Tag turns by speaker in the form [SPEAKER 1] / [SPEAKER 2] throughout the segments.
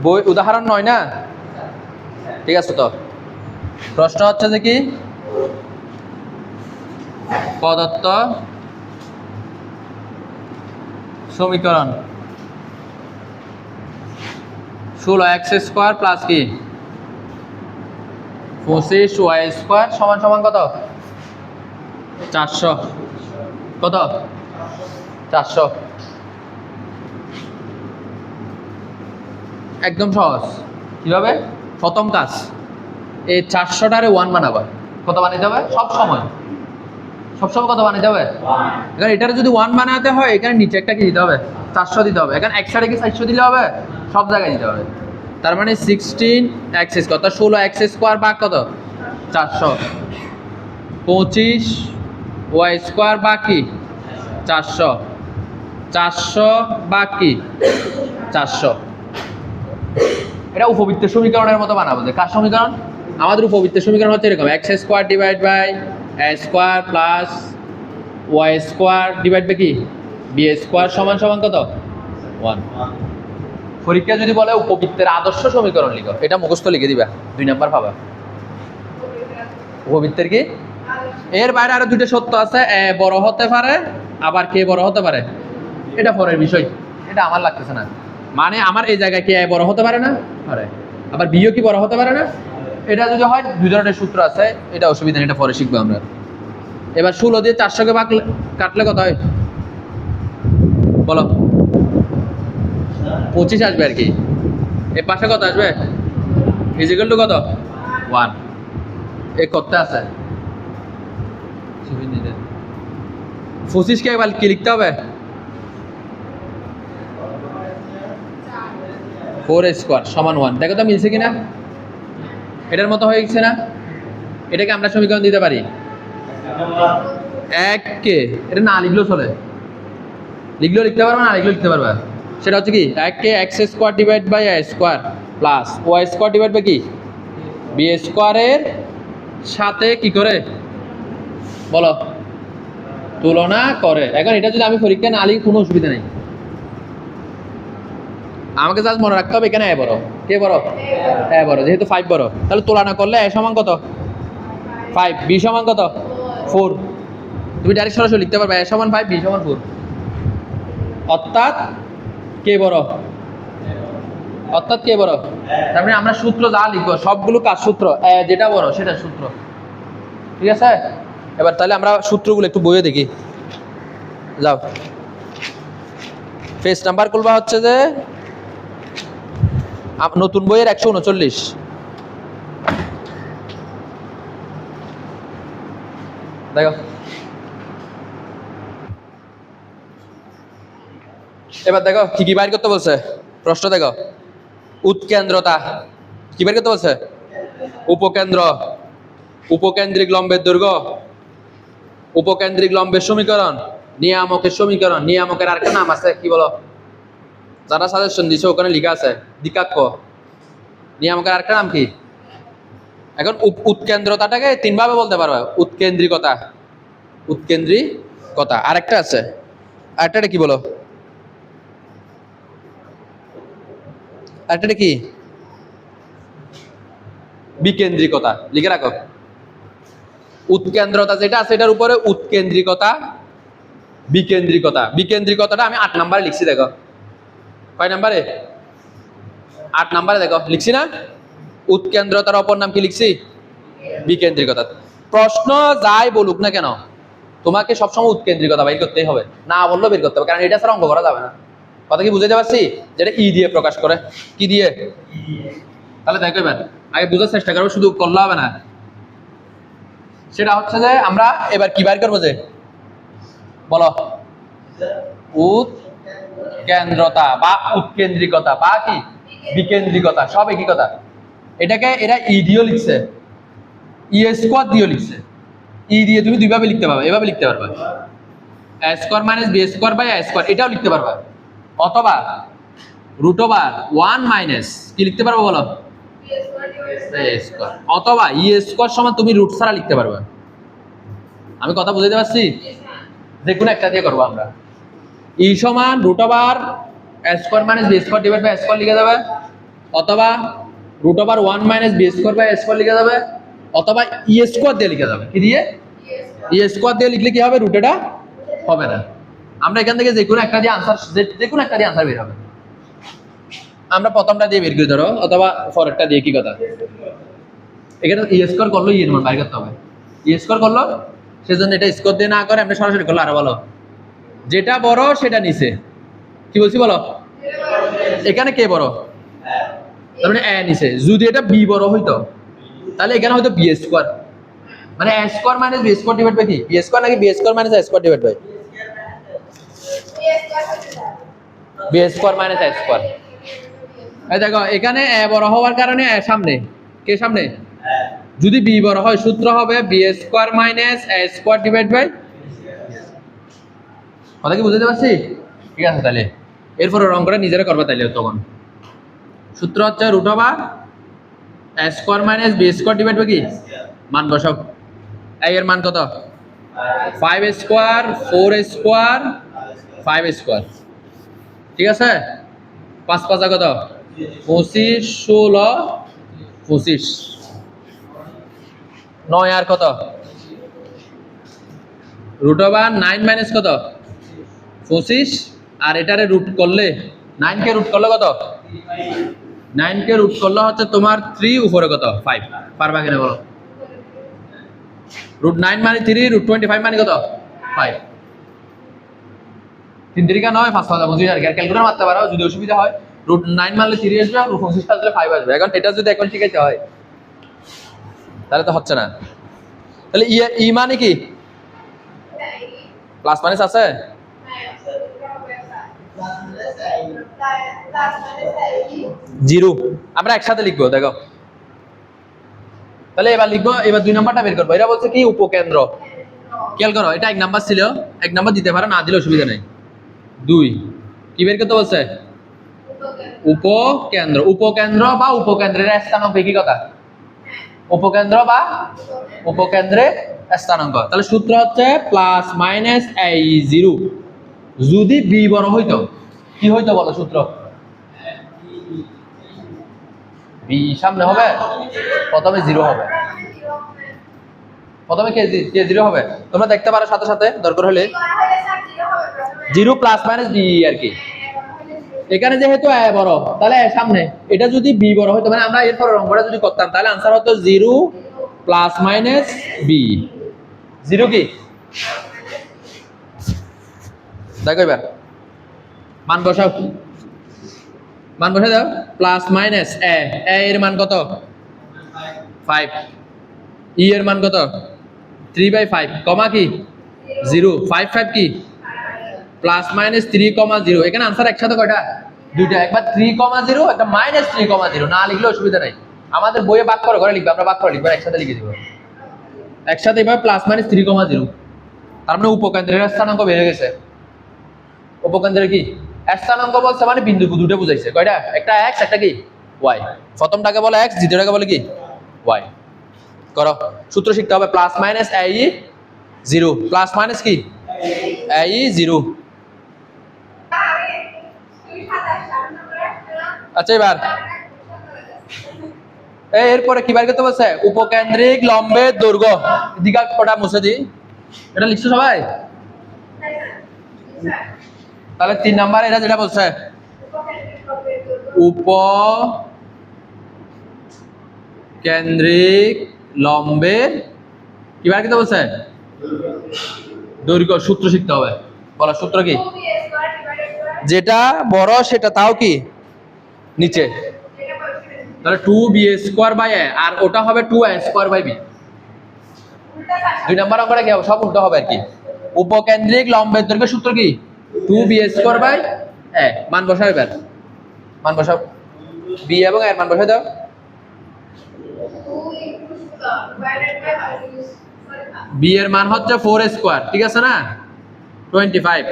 [SPEAKER 1] বই উদাহরণ 9 না? ঠিক আছে। তো প্রশ্ন হচ্ছে যে কি প্রদত্ত সমীকরণ 16x² প্লাস কি 25y² সমান সমান কত? 400। কত? 400। একদম সহজ। কিভাবে? প্রথম কাজ, এই 400টারে 1 বানাবা। কত বানাইতে হবে? সবসময় কত বানাইতে হবে? এখানে এটারে যদি 1 বানাতে হয়, এখানে নিচে একটা কি দিতে হবে? 400 দিতে হবে। এখানে এক সাইডে কি 400 দিলে হবে? সব জায়গায় দিতে হবে। তার মানে 16x² কত? 16x² ভাগ কত? 400। 25y² ভাগ কি 400। 400 ভাগ কি 400। এটা উপবৃত্তের সমীকরণের মতো বানাবো। যে কার সমীকরণ? আমাদের উপবৃত্তের সমীকরণ হচ্ছে এরকম, x² divide by a² plus y² divide by কি b² সমান সমান কত? 1। পরীক্ষা যদি বলে উপবৃত্তের আদর্শ সমীকরণ লিখো, এটা মুখস্থ লিখে দিবা, 2 নাম্বার পাবা। উপবৃত্তের কি? এর বাইরে আরো দুটো সত্য আছে, এ বড় হতে পারে আবার কে বড় হতে পারে, এটা পরের বিষয়, এটা আমার লাগতেছে না। মানে আমার এই জায়গায় কি এ বড় হতে পারে না? পারে। আবার বিও কি বড় হতে পারে না? এটা যদি হয়, দুই ধরনের সূত্র আছে, এটা অসুবিধা নেই, এটা পরে শিখবো আমরা। এবার 16 দিয়ে 400কে ভাগ কাটলে কত হয় বলো? 25 আসবে আর কি। এর পাশে কত আসবে? ইজিক্যাল টু কত? 1। এই করতে আছে 25কে এবার কি লিখতে হবে? 4² সমান 1। দেখো তো মিলছে কিনা? এটার মতো হয়ে গেছে না? এটাকে আমরা সমীকরণ দিতে পারি 1কে, এটা না লিখলেও চলে, লিখলেও লিখতে পারবে, না লিখলেও লিখতে পারবে। সেটা হচ্ছে কি 1কে x² divide by a² plus y² divide by কি b² এর সাথে কি করে বলো? তুলনা করে। এখন এটা যদি আমি পরীক্ষা না লিখি কোনো অসুবিধা নেই, আমাকে জাস্ট মনে রাখতে হবে এখানে এ বড়, কে বড়? এ বড়। যেহেতু 5 বড়, তাহলে তুলনা করলে এ সমান কত? 5, b সমান কত? 4। তুমি ডাইরেক্ট সরাসরি লিখতে পারবে এ সমান 5, b সমান 4। অর্থাৎ কে বড়? অর্থাৎ কে বড়? তার মানে আমরা সূত্র যা লিখবো সবগুলো কার সূত্র? যেটা বড় সেটা সূত্র। ঠিক আছে? এবার তাহলে আমরা সূত্রগুলো একটু বইয়ে দেখি। যাও, পেজ নাম্বার খুলবা হচ্ছে যে নতুন বইয়ের 139। দেখো, এবার দেখো কি কি বাইর করতে বলছে প্রশ্ন। দেখো, উৎকেন্দ্রতা কি বের করতে বলছে? উপকেন্দ্র, উপকেন্দ্রিক লম্বের দৈর্ঘ্য, উপকেন্দ্রিক লম্বের সমীকরণ, নিয়ামকের সমীকরণ। নিয়ামকের আরেকটা নাম আছে, কি বলো? যারা সাজেশন দিছে ওখানে লেখা আছে দ্বিকাক্ষ। নিয়ামকের আরেকটা নাম কি? এখন উৎকেন্দ্রতাটাকে 3 ভাবে বলতে পারবে। উৎকেন্দ্রিকতা, উৎকেন্দ্রিকতা। আরেকটা আছে, আরেকটা কি বলো? আরেকটা কি? বিকেন্দ্রিকতা। লিখে রাখো, উৎকেন্দ্রতা যেটা আছে এটার উপরে উৎকেন্দ্রিকতা, বিকেন্দ্রিকতা। বিকেন্দ্রিকতাটা আমি 8 নম্বরে লিখছি। দেখো কয় নম্বরে? 8 নম্বরে। দেখো লিখছি না? উৎকেন্দ্রতার অপর নাম কি লিখছি? বিকেন্দ্রিকতা। প্রশ্ন যাই বলুক না কেন, তোমাকে সবসময় উৎকেন্দ্রিকতা বের করতেই হবে, না বললেও বের করতে হবে, কারণ এটা ছাড়া অঙ্ক করা যাবে না। কথা কি বুঝাইতে পারছি? যেটা ই দিয়ে প্রকাশ করে। কি দিয়ে? তাহলে দেখো এবার আগে বোঝার চেষ্টা করবো, শুধু করলে হবে না। সেটা হচ্ছে যে আমরা এবার কি বের করবো, যে বলো উৎকেন্দ্রতা বা উৎকেন্দ্রিকতা বা কি বিকেন্দ্রিকতা, সব একই কথা। এটাকে এরা ই দিয়েও লিখছে, a² দিয়েও লিখছে। ই দিয়ে তুমি দুইভাবে লিখতে পারবে, এভাবে লিখতে পারবে a² minus b² by a², এটাও লিখতে পারবে। অথবা √1 মাইনাস কি লিখতে পারবো বলো? a²। অথবা e² সমান তুমি রুট ছাড়া লিখতে পারবে। আমি কথা বুঝাইতে পারছি? যে কোনো একটা দিয়ে করবো আমরা। ই সমান √a² minus b² divide by a² লিখে যাবে। অথবা √1 - b² লিখা যাবে, অথবা e² দিয়ে লিখা যাবে। কি দিয়ে? e² দিয়ে লিখলে কি হবে? রুট এটা হবে না। আমরা এখান থেকে যে কোনো একটা দিয়ে আনসার বের হবে। আমরা প্রথমটা দিয়ে বের করি ধরো, অথবা পরেরটা দিয়ে। কি কথা, এখানে e² করলো, এর মান বাইর করতে হবে। e² করলো, সেজন্য এটা স্কোর দিয়ে না করে আমরা সরাসরি করলো আরো ভালো। যেটা বড় সেটা নিচে। কি বলছি বলো? এখানে কে বড়? তার মানে a নিচে। যদি এটা b বড় হইতো তাহলে এখানে হয়তো b², মানে a² - b² ডিভাইড বাই কি? b² নাকি b² - a² divide by b² - a²। এই দেখো এখানে a বড় হওয়ার কারণে a সামনে। কে সামনে? যদি b বড় হয় সূত্র হবে b² - a² ডিভাইড বাই। কথা কি বুঝতে পারছি? ঠিক আছে, তাহলে এরপর রং করে নিজেরা করবে তাইলে। তখন সূত্র হচ্ছে √a² - b² ডিভাইড বাই কি? মান বসাও। a এর মান কত? 5² 4² 5²। ঠিক আছে, 5 5 কত? 25 16 25। 9 আর কত? √9 - কত? 25। আর এটারে রুট করলে 9 কে রুট করলে কত? 9 কে রুট করলে হচ্ছে তোমার 3, উপরে কত? 5। পারবা কিনা বলো? √9 মানে 3, √25 মানে কত? 5। 3 3 9, 5 5 25 আর ক্যালকুলেটর মারতে পারো যদি অসুবিধা হয়। √9 মারলে 3 আসবে, আর √25 আসলে 5 আসবে। এখন এটা যদি এখন শিখাইতে হয় তাহলে তো হচ্ছে না। তাহলে ই মানে কি? প্লাস মাইনাস আছে? জিরো। আমরা একসাথে লিখবো, দেখো। তাহলে এবার লিখবো, এবার 2 নাম্বারটা বের করবো। এটা বলছে কি? উপকেন্দ্র। খেয়াল করো, এটা 1 নাম্বার ছিল, 1 নাম্বার দিতে পারো, না দিলে অসুবিধা নেই। 2 কি বের করতে বলছে? উপকেন্দ্র। উপকেন্দ্র বা উপকেন্দ্রের স্থানাঙ্ক, কি কথা? উপকেন্দ্র বা উপকেন্দ্রের স্থানাঙ্ক। তাহলে সূত্র হচ্ছে +-a0। যদি b বড় হইতো কি হইতো বলো? সূত্র b সামনে হবে, প্রথমে 0 হবে। প্রথমে কে 0 হবে। তোমরা দেখতে পারো সাথে সাথে দরকার হলে 0 +-b আর কি। এখানে যেহেতু a বড়, তাহলে a সামনে। এটা যদি b বড় হইতো, মানে আমরা এরপর অঙ্কটা যদি করতাম তাহলে आंसर হতো 0 +-b। 0 কি? দেখো এবার মান বসাও। মান বসে দাও। +-a, a এর মান কত? 5। e এর মান কত? 3/5, কমা কি? 0। 5 5 কি? +-3, 0। এখানে আনসার একসাথে কয়টা? দুইটা। একবার 3, 0, একটা -3, 0। না লিখলে অসুবিধা নাই, আমাদের বইয়ে ভাগ করে ঘরে লিখবে, আমরা ভাগ করে লিখবো, একসাথে লিখে দিব। একসাথে এবার +-3, 0। তার মানে উপকেন্দ্রের স্থানাঙ্ক বেড়ে গেছে। উপকেন্দ্রের কি স্থানাঙ্ক বলছে? মানে বিন্দু দুটো বুঝাইছে। কয়টা? একটা x, একটা কি y। প্রথমটাকে বলে x, দ্বিতীয়টাকে বলে কি y। করো, সূত্র শিখতে হবে। +-ae0, প্লাস কি ae0। আচ্ছা, এবার এরপরে কি বার করতে বলছে? উপকেন্দ্রিক লম্বের দৈর্ঘ্য। দিঘা কটা মুছে দি। এটা লিখছো সবাই? তাহলে 3 নাম্বার এটা যেটা বলছে উপকেন্দ্রিক লম্বের কি বার করতে বলছে? দৈর্ঘ্য। সূত্র শিখতে হবে। বলো সূত্র কি? যেটা বড় সেটা তাও কি নিচে। তাহলে 2b²/a, আর ওটা হবে 2a²/b। 2 নাম্বার অঙ্কটা কি হবে? সব উল্টো হবে আর কি। উপকেন্দ্রিক লম্বের দৈর্ঘ্যের সূত্র কি? 2b²/a। মান বসাও এবার। মান বসাও, b এবং a এর মান বসাই দাও। b এর মান হচ্ছে 4², ঠিক আছে না? 25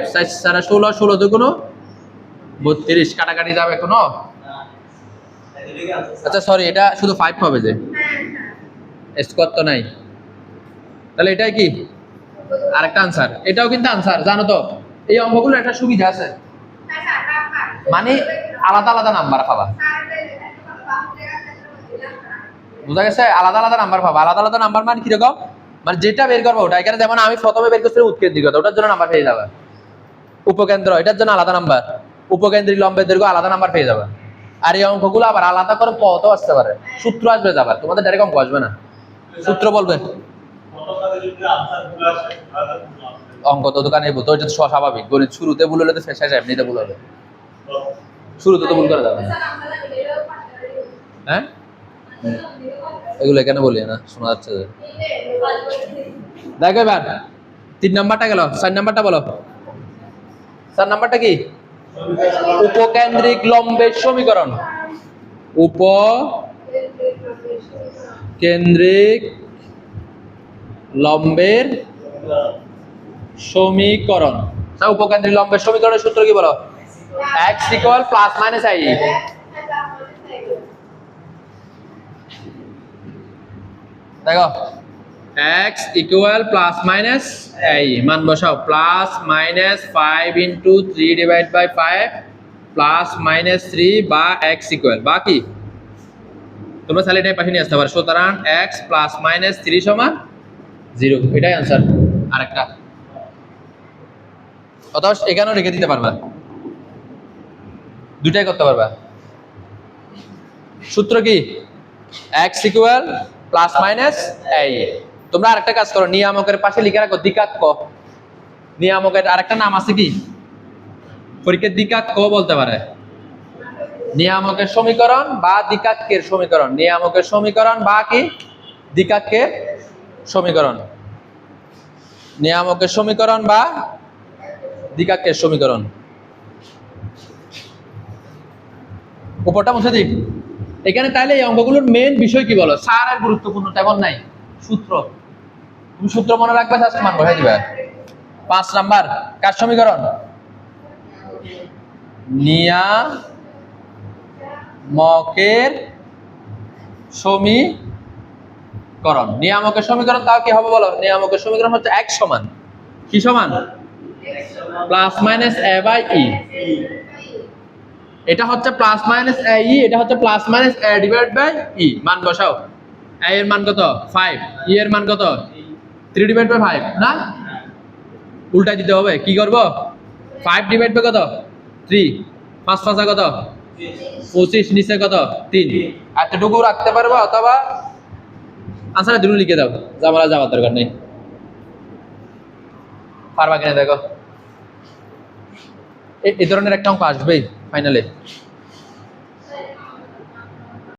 [SPEAKER 1] 4 16, 16 2 32, কাটাকাটি যাবে কোনো? আচ্ছা সরি, এটা শুধু 5 হবে যে, স্কোয়ার তো নাই। তাহলে এটাই কি আরেকটা আনসার। এটাও কিন্তু আনসার, জানো তো। এই অঙ্কগুলো একটা সুবিধা আছে, মানে আলাদা আলাদা নাম্বার পাবা। বুঝা গেছে? আলাদা আলাদা নাম্বার পাবো। আলাদা আলাদা নাম্বার মানে কিরকম, মানে যেটা বের করবো ওটা, এখানে যেমন আমি প্রথমে বের করছিলাম উৎকেন্দ্রিকতা, ওটার জন্য নাম্বার পেয়ে যাবে। উপকেন্দ্র, এটার জন্য আলাদা নাম্বার। উপকেন্দ্রিক লম্বের দৈর্ঘ্য আলাদা নাম্বার পেয়ে যাবে। আর এই অঙ্কগুলো আবার আলাদা করে পথও আসতে পারে, সূত্র আসবে যাবার, তোমাদের ডাইরেক্ট অঙ্ক আসবে না, সূত্র বলবে। অঙ্ক তো দোকানে তো এটা স্বাভাবিক, গণিত শুরুতে ভুল হলে তো শেষে এমনিতে ভুল হবে, শুরুতে তো ভুল করা যাবে না। হ্যাঁ, এগুলো এখানে বলি না, শোনা যাচ্ছে যে। দেখো এবার 3 নাম্বারটা গেল, 4 নাম্বারটা বলো। 4 নাম্বারটা কি? উপকেন্দ্রিক লম্বের সমীকরণ। উপকেন্দ্রিক লম্বের সমীকরণ। উপকেন্দ্রিক লম্বের সমীকরণের সূত্র কি বলো? x equal plus minus i। দেখো x equal plus minus i, মান বসাও, plus minus 5 into 3 divide by 5 plus minus 3 বা x ইকুয়াল বা কি তোমরা তাহলে এটাই পাশে নিয়ে আসতে পারো। সুতরাং x প্লাস মাইনাস 3 সমান 0, এটাই आंसर। আরেকটা অথবা এখানেও রেখে দিতে পারবা, দুটাই করতে পারবা। সূত্র কি? x equal plus minus i। তোমরা আরেকটা কাজ করো, নিয়ামকের পাশে লিখে রাখো দ্বিঘাত। নিয়ামকের আরেকটা নাম আছে কি? পরীক্ষার দ্বিঘাত বলতে পারে। নিয়ামকের সমীকরণ বা দ্বিঘাতের সমীকরণ, নিয়ামকের সমীকরণ বা কি দ্বিঘাতের সমীকরণ, নিয়ামকের সমীকরণ বা দ্বিঘাতের সমীকরণ। উপরটা মুছে দিই এখানে। তাইলে এই অঙ্কগুলোর মেন বিষয় কি বলো? স্যার আর গুরুত্বপূর্ণ তেমন নাই, সূত্র। তুমি সূত্র মনে রাখবে, আজকে মান বসাই দিবা। 5 নাম্বার কার সমীকরণ? নিয়ামকের সমীকরণ। নিয়ামকের সমীকরণ তাও কি হবে বলো? নিয়ামকের সমীকরণ হচ্ছে x সমান কি সমান? Plus minus a by e। এটা হচ্ছে প্লাস মাইনাস a e, এটা হচ্ছে plus minus a divide by e। মান বসাও। a এর মান কত? 5, e এর মান কত? 3 ডিভাইড বাই 5 না? উল্টাই দিতে হবে। কি করব? 5 ডিভাইড বাই কত? 3, 5 5 কত? 25, নিচে কত? 3। এতটুকু রাখতে পারবো, অথবা আনসারে দুটো লিখে দাও, জামালা যাওয়ার দরকার নেই। পারবা কিনা দেখো। এই ধরনের একটা অঙ্ক আসবেই ফাইনালে।